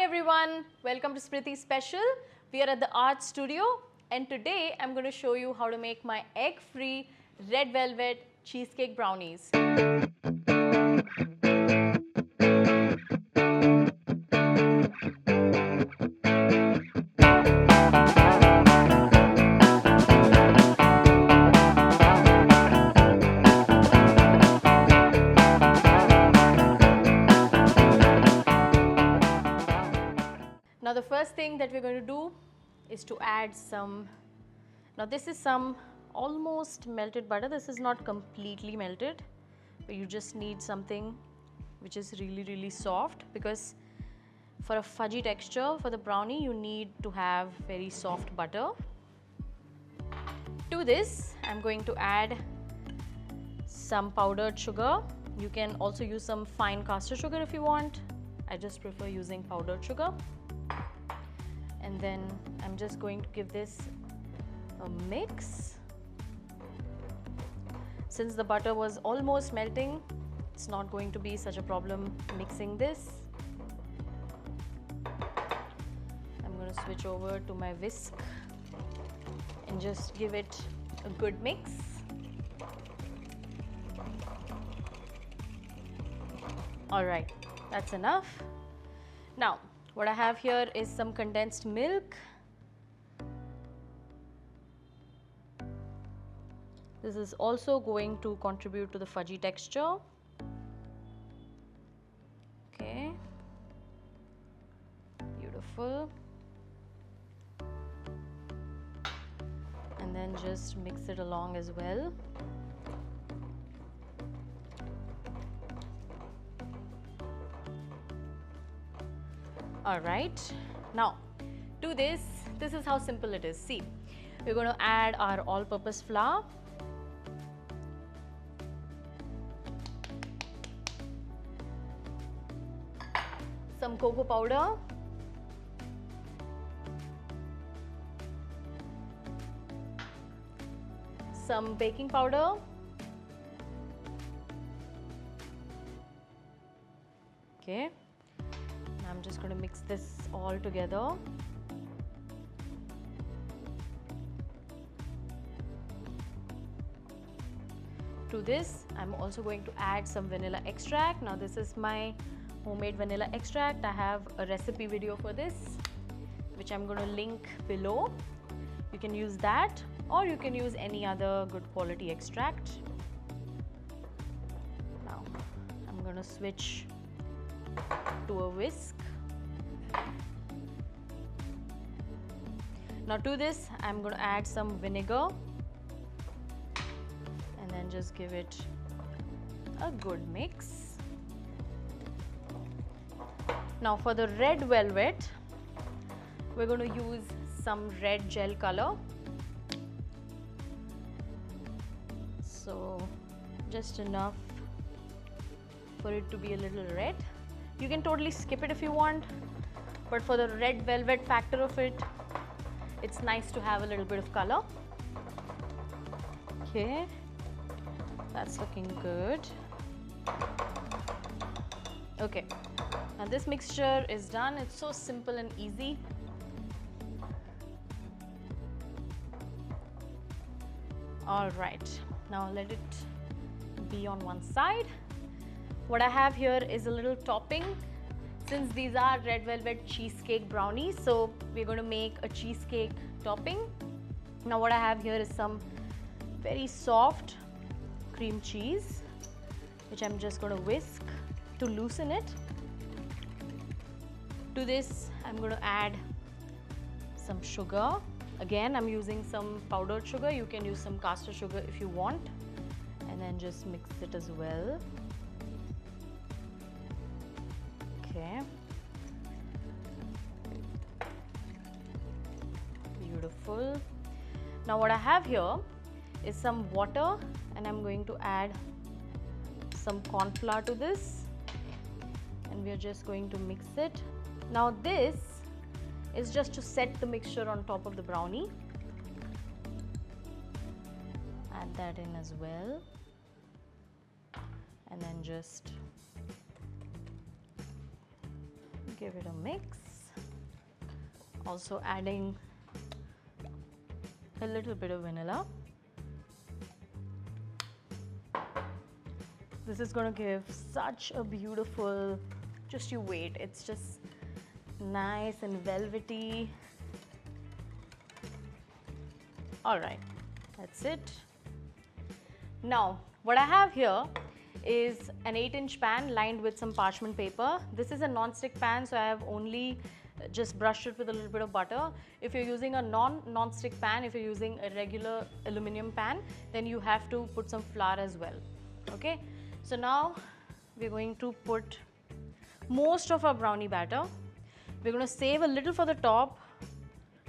everyone, welcome to Smriti Special. We are at the art studio and today I'm going to show you how to make my egg-free red velvet cheesecake brownies. Now the first thing that we're going to do is to add some, now this is some almost melted butter. This is not completely melted, but you just need something which is really soft, because for a fudgy texture for the brownie you need to have very soft butter. To this I'm going to add some powdered sugar. You can also use some fine caster sugar if you want. I just prefer using powdered sugar. And then I'm just going to give this a mix. Since the butter was almost melting, it's not going to be such a problem mixing this. I'm going to switch over to my whisk and just give it a good mix. Alright, that's enough. Now, what I have here is some condensed milk. This is also going to contribute to the fudgy texture. Okay, beautiful. And then just mix it along as well. Alright, now to this is how simple it is. See, we're going to add our all-purpose flour, some cocoa powder, some baking powder, okay. I'm just going to mix this all together. To this, I'm also going to add some vanilla extract. Now this is my homemade vanilla extract. I have a recipe video for this, which I'm going to link below. You can use that, or you can use any other good quality extract. Now, I'm going to switch to a whisk. Now to this I'm going to add some vinegar and then just give it a good mix. Now for the red velvet, we're going to use some red gel color. So just enough for it to be a little red. You can totally skip it if you want, but for the red velvet factor of it, it's nice to have a little bit of color. Okay, that's looking good. Okay, now this mixture is done. It's so simple and easy. All right, now let it be on one side. What I have here is a little topping. Since these are red velvet cheesecake brownies, so we're going to make a cheesecake topping. Now what I have here is some very soft cream cheese, which I'm just going to whisk to loosen it. To this, I'm going to add some sugar. Again, I'm using some powdered sugar. You can use some caster sugar if you want. And then just mix it as well. Okay. Beautiful. Now what I have here is some water, and I'm going to add some corn flour to this, and we are just going to mix it. Now this is just to set the mixture on top of the brownie. Add that in as well, and then just give it a mix. Also adding a little bit of vanilla. This is going to give such a beautiful, just you wait, it's just nice and velvety. All right, that's it. Now, what I have here is an 8-inch pan lined with some parchment paper. This is a non-stick pan, so I have only just brushed it with a little bit of butter. If you're using a non-stick pan, if you're using a regular aluminum pan, then you have to put some flour as well. Okay, so now we're going to put most of our brownie batter. We're going to save a little for the top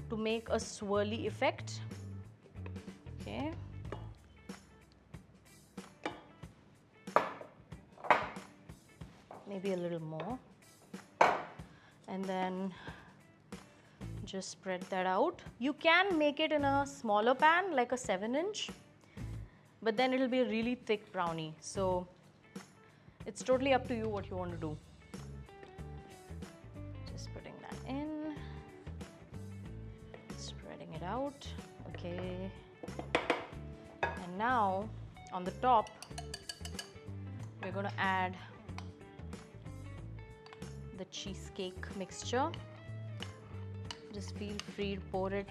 to make a swirly effect. Okay. Maybe a little more. And then just spread that out. You can make it in a smaller pan, like a 7-inch, but then it'll be a really thick brownie. So it's totally up to you what you want to do. Just putting that in, spreading it out. Okay. And now on the top, we're going to add the cheesecake mixture. Just feel free to pour it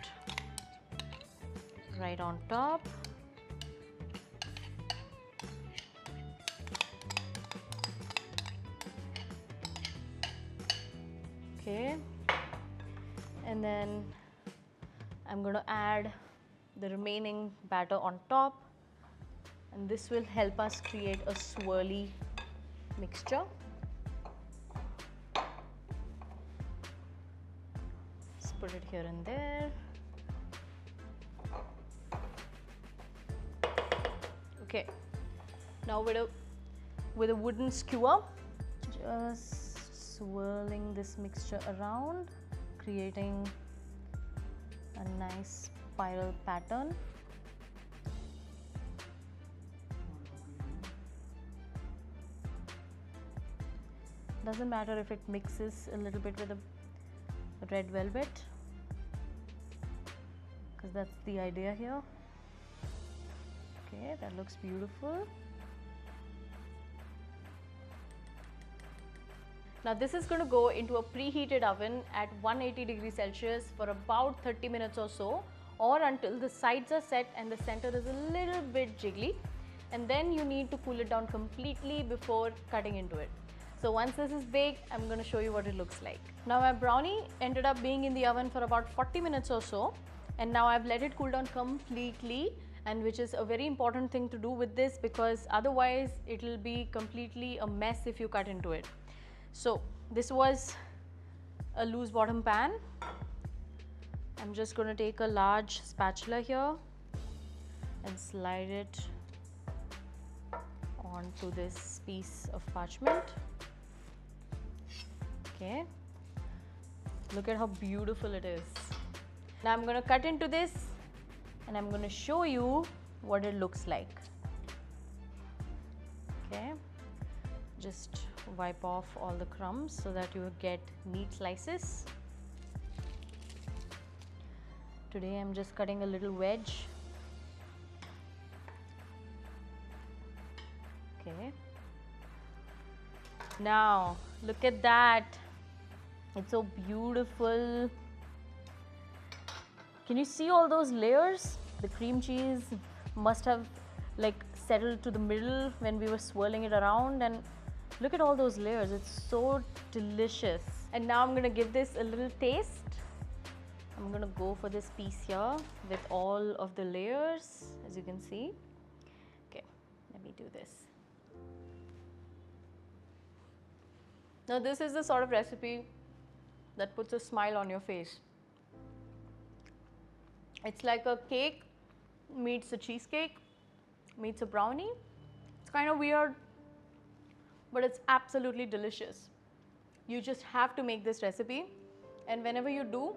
right on top. Okay, and then I'm going to add the remaining batter on top, and this will help us create a swirly mixture. Let's put it here and there. Okay, now with a wooden skewer, just swirling this mixture around, creating a nice spiral pattern. Doesn't matter if it mixes a little bit with the red velvet, because that's the idea here. Okay, that looks beautiful. Now this is going to go into a preheated oven at 180 degrees Celsius for about 30 minutes or so, or until the sides are set and the center is a little bit jiggly, and then you need to cool it down completely before cutting into it. So once this is baked, I'm going to show you what it looks like. Now my brownie ended up being in the oven for about 40 minutes or so, and now I've let it cool down completely, and which is a very important thing to do with this, because otherwise it will be completely a mess if you cut into it. So this was a loose bottom pan. I'm just going to take a large spatula here and slide it onto this piece of parchment. Okay, look at how beautiful it is. Now I'm going to cut into this and I'm going to show you what it looks like. Okay, just wipe off all the crumbs so that you get neat slices. Today I'm just cutting a little wedge. Okay, now look at that, it's so beautiful. Can you see all those layers? The cream cheese must have like settled to the middle when we were swirling it around, and look at all those layers, it's so delicious. And now I'm going to give this a little taste. I'm going to go for this piece here with all of the layers, as you can see. Okay, let me do this. Now this is the sort of recipe that puts a smile on your face. It's like a cake meets a cheesecake meets a brownie. It's kind of weird, but it's absolutely delicious. You just have to make this recipe, and whenever you do,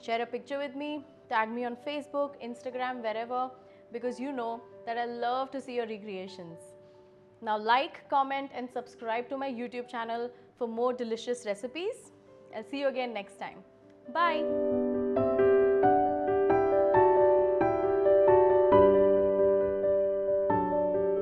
share a picture with me, tag me on Facebook, Instagram, wherever, because you know that I love to see your recreations. Now like, comment and subscribe to my YouTube channel for more delicious recipes. I'll see you again next time. Bye.